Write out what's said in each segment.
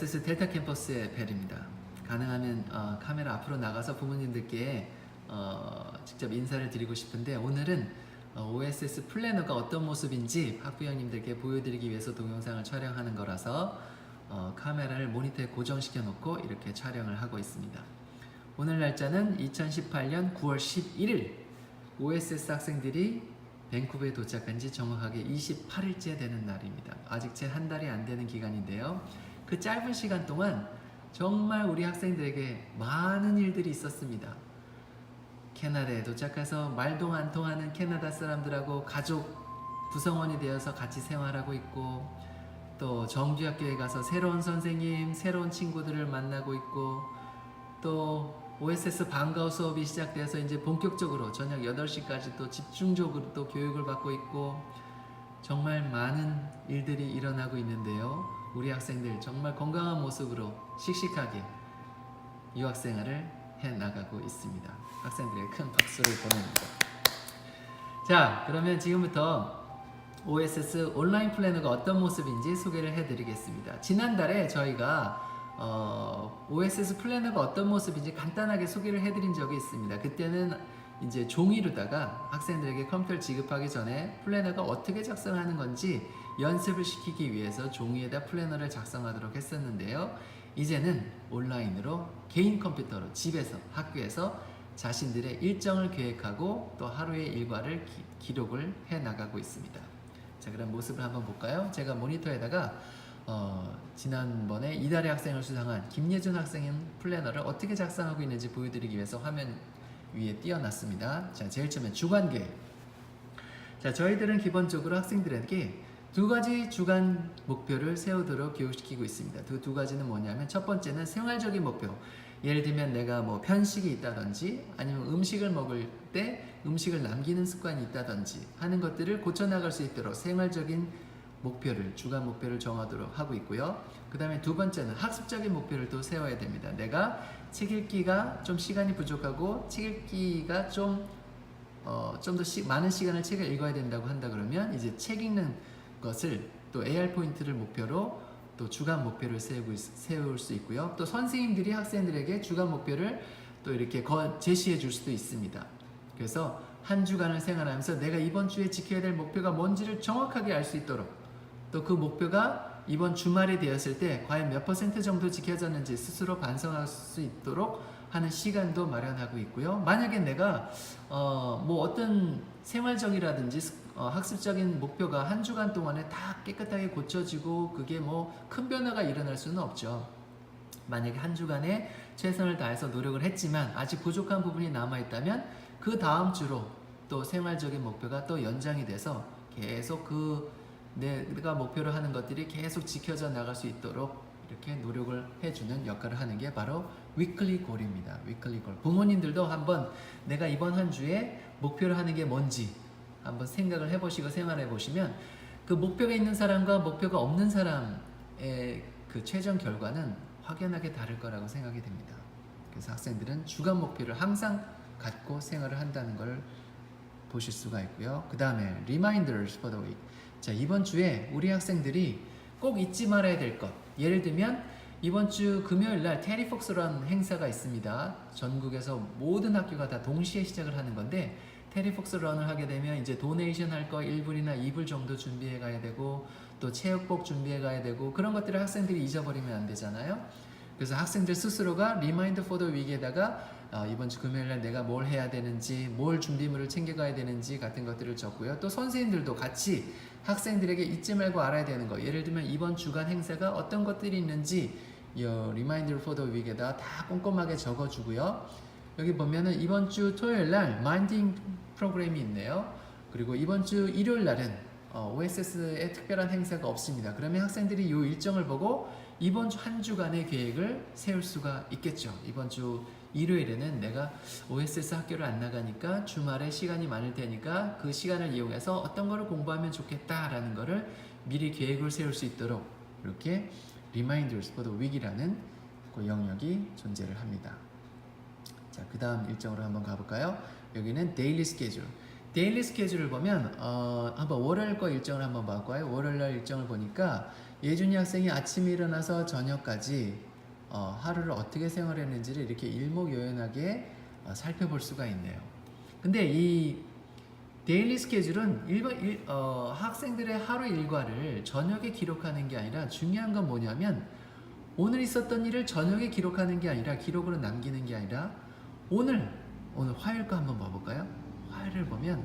OSS 델타 캠퍼스의 벨입니다. 가능하면 카메라 앞으로 나가서 부모님들께 직접 인사를 드리고 싶은데, 오늘은 OSS 플래너가 어떤 모습인지 학부형님들께 보여드리기 위해서 동영상을 촬영하는 거라서 카메라를 모니터에 고정시켜 놓고 이렇게 촬영을 하고 있습니다. 오늘 날짜는 2018년 9월 11일 OSS 학생들이 밴쿠버에 도착한 지 정확하게 28일째 되는 날입니다. 아직 채 한 달이 안 되는 기간인데요. 그 짧은 시간 동안 정말 우리 학생들에게 많은 일들이 있었습니다. 캐나다에 도착해서 말도 안 통하는 캐나다 사람들하고 가족 구성원이 되어서 같이 생활하고 있고, 또 정규학교에 가서 새로운 선생님, 새로운 친구들을 만나고 있고, 또 OSS 방과후 수업이 시작돼서 이제 본격적으로 저녁 8시까지 또 집중적으로 또 교육을 받고 있고, 정말 많은 일들이 일어나고 있는데요. 우리 학생들 정말 건강한 모습으로 씩씩하게 유학생활을 해나가고 있습니다. 학생들에게 큰 박수를 보냅니다. 자, 그러면 지금부터 OSS 온라인 플래너가 어떤 모습인지 소개를 해드리겠습니다. 지난달에 저희가 OSS 플래너가 어떤 모습인지 간단하게 소개를 해드린 적이 있습니다. 그때는 이제 종이로다가 학생들에게 컴퓨터를 지급하기 전에 플래너가 어떻게 작성하는 건지 연습을 시키기 위해서 종이에다 플래너를 작성하도록 했었는데요. 이제는 온라인으로 개인 컴퓨터로 집에서, 학교에서 자신들의 일정을 계획하고 또 하루의 일과를 기록을 해 나가고 있습니다. 자, 그럼 모습을 한번 볼까요? 제가 모니터에다가 지난번에 이달의 학생을 수상한 김예준 학생의 플래너를 어떻게 작성하고 있는지 보여드리기 위해서 화면 위에 띄워놨습니다. 자, 제일 처음에 주간계획. 자, 저희들은 기본적으로 학생들에게 두 가지 주간 목표를 세우도록 교육시키고 있습니다. 그 두 가지는 뭐냐면, 첫 번째는 생활적인 목표. 예를 들면 내가 뭐 편식이 있다든지, 아니면 음식을 먹을 때 음식을 남기는 습관이 있다든지 하는 것들을 고쳐나갈 수 있도록 생활적인 목표를, 주간 목표를 정하도록 하고 있고요. 그 다음에 두 번째는 학습적인 목표를 또 세워야 됩니다. 내가 책 읽기가 좀 시간이 부족하고 책 읽기가 좀 더 많은 시간을 책을 읽어야 된다고 한다 그러면, 이제 책 읽는 것을 또 AR 포인트를 목표로 또 주간 목표를 세울 수 있고요. 또 선생님들이 학생들에게 주간 목표를 또 이렇게 제시해 줄 수도 있습니다. 그래서 한 주간을 생활하면서 내가 이번 주에 지켜야 될 목표가 뭔지를 정확하게 알 수 있도록, 또 그 목표가 이번 주말이 되었을 때 과연 몇 % 정도 지켜졌는지 스스로 반성할 수 있도록 하는 시간도 마련하고 있고요. 만약에 내가 뭐 어떤 생활적이라든지 학습적인 목표가 한 주간 동안에 다 깨끗하게 고쳐지고 그게 뭐 큰 변화가 일어날 수는 없죠. 만약에 한 주간에 최선을 다해서 노력을 했지만 아직 부족한 부분이 남아있다면 그 다음 주로 또 생활적인 목표가 또 연장이 돼서 계속 내가 목표로 하는 것들이 계속 지켜져 나갈 수 있도록 이렇게 노력을 해주는 역할을 하는 게 바로 위클리 골입니다. 위클리 골. 부모님들도 한번 내가 이번 한 주에 목표를 하는 게 뭔지 한번 생각을 해보시고 생활해 보시면, 그 목표가 있는 사람과 목표가 없는 사람의 그 최종 결과는 확연하게 다를 거라고 생각이 됩니다. 그래서 학생들은 주간 목표를 항상 갖고 생활을 한다는 걸 보실 수가 있고요. 그 다음에 reminders for the week. 자, 이번 주에 우리 학생들이 꼭 잊지 말아야 될 것. 예를 들면 이번 주 금요일 날 테리 폭스라는 행사가 있습니다. 전국에서 모든 학교가 다 동시에 시작을 하는 건데, 테리 폭스 런을 하게 되면 이제 도네이션 할 거 1불이나 2불 정도 준비해 가야 되고, 또 체육복 준비해 가야 되고, 그런 것들을 학생들이 잊어버리면 안 되잖아요. 그래서 학생들 스스로가 리마인드 포 더 위크에다가 이번 주 금요일 날 내가 뭘 해야 되는지, 뭘 준비물을 챙겨가야 되는지 같은 것들을 적고요. 또 선생님들도 같이 학생들에게 잊지 말고 알아야 되는 거, 예를 들면 이번 주간 행사가 어떤 것들이 있는지 리마인드 포 더 위크에다 다 꼼꼼하게 적어주고요. 여기 보면은 이번 주 토요일 날 마인딩 프로그램이 있네요. 그리고 이번 주 일요일 날은 OSS에 특별한 행사가 없습니다. 그러면 학생들이 이 일정을 보고 이번 주 한 주간의 계획을 세울 수가 있겠죠. 이번 주 일요일에는 내가 OSS 학교를 안 나가니까 주말에 시간이 많을 테니까 그 시간을 이용해서 어떤 거를 공부하면 좋겠다라는 거를 미리 계획을 세울 수 있도록 이렇게 Reminders for the Week이라는 그 영역이 존재를 합니다. 자, 그 다음 일정으로 한번 가볼까요? 여기는 데일리 스케줄. 데일리 스케줄을 보면 한번 월요일 거 일정을 한번 봐볼까요? 월요일 날 일정을 보니까 예준이 학생이 아침에 일어나서 저녁까지 하루를 어떻게 생활했는지를 이렇게 일목요연하게 살펴볼 수가 있네요. 근데 이 데일리 스케줄은 학생들의 하루 일과를 저녁에 기록하는 게 아니라 중요한 건 뭐냐면 오늘 있었던 일을 저녁에 기록하는 게 아니라 기록으로 남기는 게 아니라 오늘 화요일 거 한번 봐볼까요? 화요일을 보면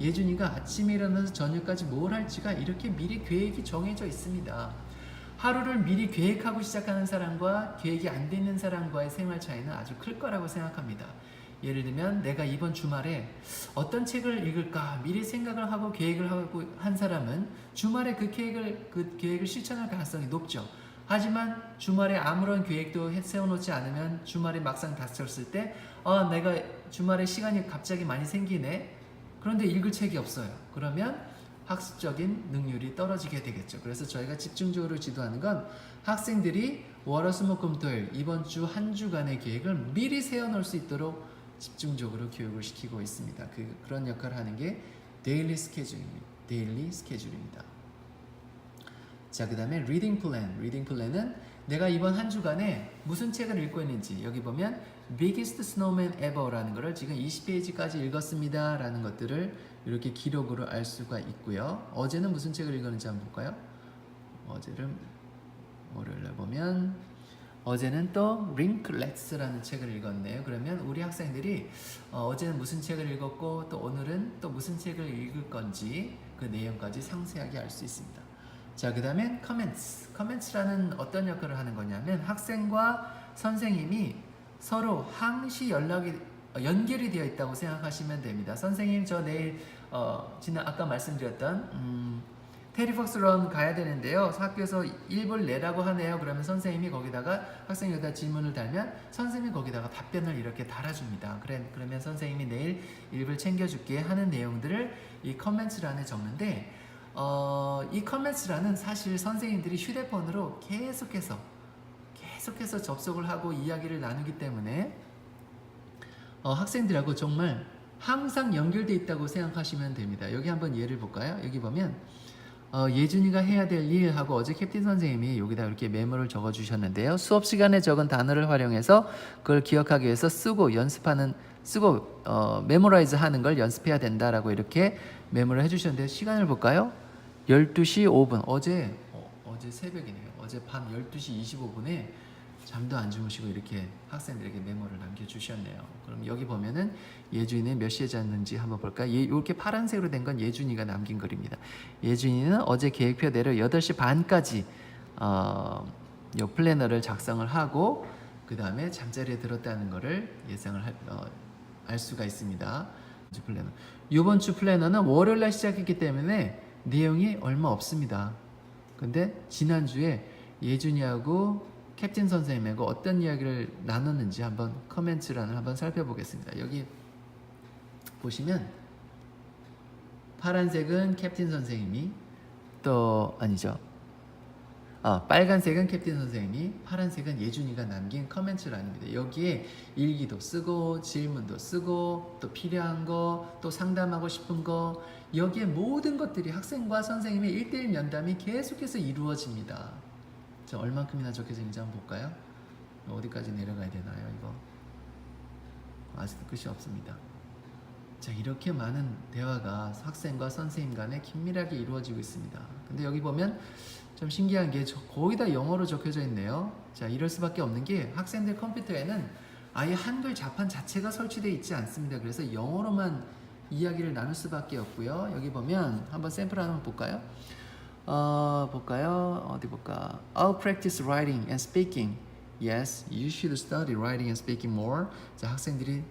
예준이가 아침에 일어나서 저녁까지 뭘 할지가 이렇게 미리 계획이 정해져 있습니다. 하루를 미리 계획하고 시작하는 사람과 계획이 안 되는 사람과의 생활 차이는 아주 클 거라고 생각합니다. 예를 들면 내가 이번 주말에 어떤 책을 읽을까 미리 생각을 하고 계획을 하고 한 사람은 주말에 그 계획을 실천할 가능성이 높죠. 하지만 주말에 아무런 계획도 세워놓지 않으면 주말에 막상 닥쳤을 때 내가 주말에 시간이 갑자기 많이 생기네. 그런데 읽을 책이 없어요. 그러면 학습적인 능률이 떨어지게 되겠죠. 그래서 저희가 집중적으로 지도하는 건 학생들이 월화수목금토일 이번 주 한 주간의 계획을 미리 세워놓을 수 있도록 집중적으로 교육을 시키고 있습니다. 그런 역할을 하는 게 데일리 스케줄입니다. 자, 그 다음에 리딩 플랜은 내가 이번 한 주간에 무슨 책을 읽고 있는지 여기 보면 Biggest Snowman Ever라는 거를 지금 20페이지까지 읽었습니다 라는 것들을 이렇게 기록으로 알 수가 있고요. 어제는 무슨 책을 읽었는지 한번 볼까요? 어제를 월요일날 보면 어제는 또 링클렛스라는 책을 읽었네요. 그러면 우리 학생들이 어제는 무슨 책을 읽었고 또 오늘은 또 무슨 책을 읽을 건지 그 내용까지 상세하게 알 수 있습니다. 자, 그 다음에 커멘츠라는 어떤 역할을 하는 거냐면 학생과 선생님이 서로 항시 연결이 되어 있다고 생각하시면 됩니다. 선생님 저 내일 아까 말씀드렸던 테리폭스런 가야 되는데요. 학교에서 일부를 내라고 하네요. 그러면 선생님이 거기다가 학생이 여기다 질문을 달면 선생님이 거기다가 답변을 이렇게 달아줍니다. 그러면 선생님이 내일 일부를 챙겨줄게 하는 내용들을 이 커멘츠란에 적는데 이 커멘츠란은 사실 선생님들이 휴대폰으로 계속해서 접속을 하고 이야기를 나누기 때문에 학생들하고 정말 항상 연결되어 있다고 생각하시면 됩니다. 여기 한번 예를 볼까요? 여기 보면 예준이가 해야 될 일하고 어제 캡틴 선생님이 여기다 이렇게 메모를 적어 주셨는데요. 수업 시간에 적은 단어를 활용해서 그걸 기억하기 위해서 메모라이즈 하는 걸 연습해야 된다라고 이렇게 메모를 해주셨는데 시간을 볼까요? 12시 5분 어제 새벽이네요. 어제 밤 12시 25분에 잠도 안 주무시고 이렇게 학생들에게 메모를 남겨주셨네요. 그럼 여기 보면은 예준이는 몇 시에 잤는지 한번 볼까요? 이렇게 파란색으로 된 건 예준이가 남긴 글입니다. 예준이는 어제 계획표대로 8시 반까지 요 플래너를 작성을 하고 그 다음에 잠자리에 들었다는 것을 알 수가 있습니다. 이번 주 플래너는 월요일날 시작했기 때문에 내용이 얼마 없습니다. 근데 지난주에 예준이하고 캡틴 선생님하고 어떤 이야기를 나눴는지 한번 커멘츠란을 한번 살펴보겠습니다. 여기 보시면 파란색은 캡틴 선생님이 빨간색은 캡틴 선생님이 파란색은 예준이가 남긴 커멘츠란입니다. 여기에 일기도 쓰고 질문도 쓰고 또 필요한 거 또 상담하고 싶은 거 여기에 모든 것들이 학생과 선생님의 1대1 면담이 계속해서 이루어집니다. 자, 얼만큼이나 적혀져 있는지 한번 볼까요? 어디까지 내려가야 되나요? 이거 아직도 끝이 없습니다. 자, 이렇게 많은 대화가 학생과 선생님 간에 긴밀하게 이루어지고 있습니다. 근데 여기 보면 좀 신기한 게 거의 다 영어로 적혀져 있네요. 자, 이럴 수밖에 없는 게 학생들 컴퓨터에는 아예 한글 자판 자체가 설치되어 있지 않습니다. 그래서 영어로만 이야기를 나눌 수밖에 없고요. 여기 보면 한번 샘플 하나 볼까요? 어디 볼까? I'll practice writing and speaking. Yes, you should study writing and speaking more. 자, 학생들이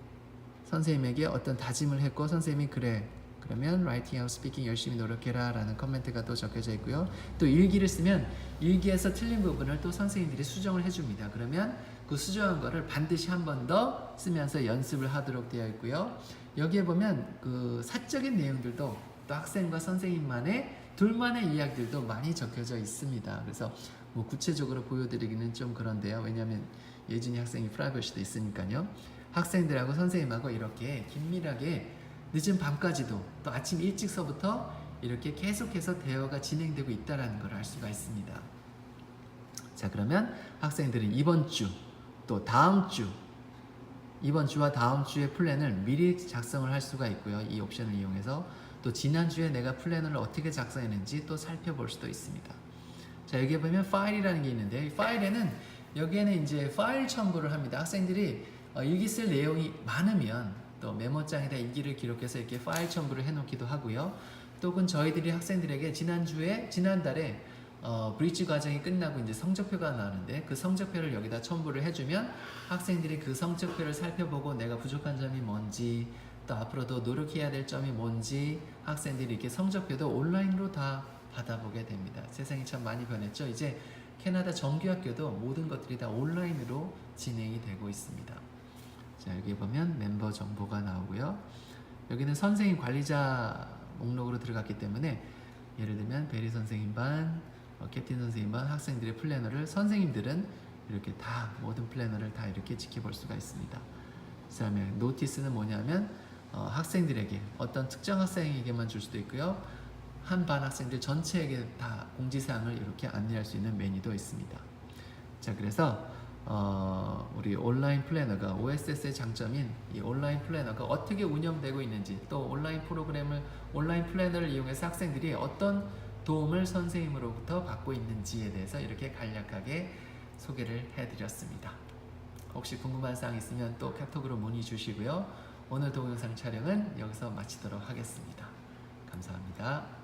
선생님에게 어떤 다짐을 했고 선생님이 그러면 writing하고 speaking 열심히 노력해라 라는 코멘트가 또 적혀져 있고요. 또 일기를 쓰면 일기에서 틀린 부분을 또 선생님들이 수정을 해줍니다. 그러면 그 수정한 거를 반드시 한 번 더 쓰면서 연습을 하도록 되어 있고요. 여기에 보면 그 사적인 내용들도 또 학생과 선생님만의 둘만의 이야기들도 많이 적혀져 있습니다. 그래서 뭐 구체적으로 보여드리기는 좀 그런데요. 왜냐하면 예준이 학생이 프라이버시도 있으니까요. 학생들하고 선생님하고 이렇게 긴밀하게 늦은 밤까지도 또 아침 일찍서부터 이렇게 계속해서 대화가 진행되고 있다는 걸 알 수가 있습니다. 자, 그러면 학생들은 이번 주 또 다음 주, 이번 주와 다음 주의 플랜을 미리 작성을 할 수가 있고요. 이 옵션을 이용해서 또 지난주에 내가 플래너를 어떻게 작성했는지 또 살펴볼 수도 있습니다. 자, 여기에 보면 파일이라는 게 있는데, 이 파일에는 여기에는 이제 파일 첨부를 합니다. 학생들이 일기 쓸 내용이 많으면 또 메모장에다 일기를 기록해서 이렇게 파일 첨부를 해놓기도 하고요. 또는 저희들이 학생들에게 지난달에 브릿지 과정이 끝나고 이제 성적표가 나오는데 그 성적표를 여기다 첨부를 해주면 학생들이 그 성적표를 살펴보고 내가 부족한 점이 뭔지 또 앞으로도 노력해야 될 점이 뭔지 학생들이 이렇게 성적표도 온라인으로 다 받아보게 됩니다. 세상이 참 많이 변했죠. 이제 캐나다 정규학교도 모든 것들이 다 온라인으로 진행이 되고 있습니다. 자, 여기 보면 멤버 정보가 나오고요. 여기는 선생님 관리자 목록으로 들어갔기 때문에 예를 들면 베리 선생님 반, 캡틴 선생님 반 학생들의 플래너를 선생님들은 이렇게 다 모든 플래너를 다 이렇게 지켜볼 수가 있습니다. 그 다음에 노티스는 뭐냐면 학생들에게 어떤 특정 학생에게만 줄 수도 있고요. 한 반 학생들 전체에게 다 공지사항을 이렇게 안내할 수 있는 메뉴도 있습니다. 자, 그래서 우리 온라인 플래너가 OSS의 장점인 이 온라인 플래너가 어떻게 운영되고 있는지 또 온라인 플래너를 이용해서 학생들이 어떤 도움을 선생님으로부터 받고 있는지에 대해서 이렇게 간략하게 소개를 해드렸습니다. 혹시 궁금한 사항 있으면 또 카톡으로 문의 주시고요. 오늘 동영상 촬영은 여기서 마치도록 하겠습니다. 감사합니다.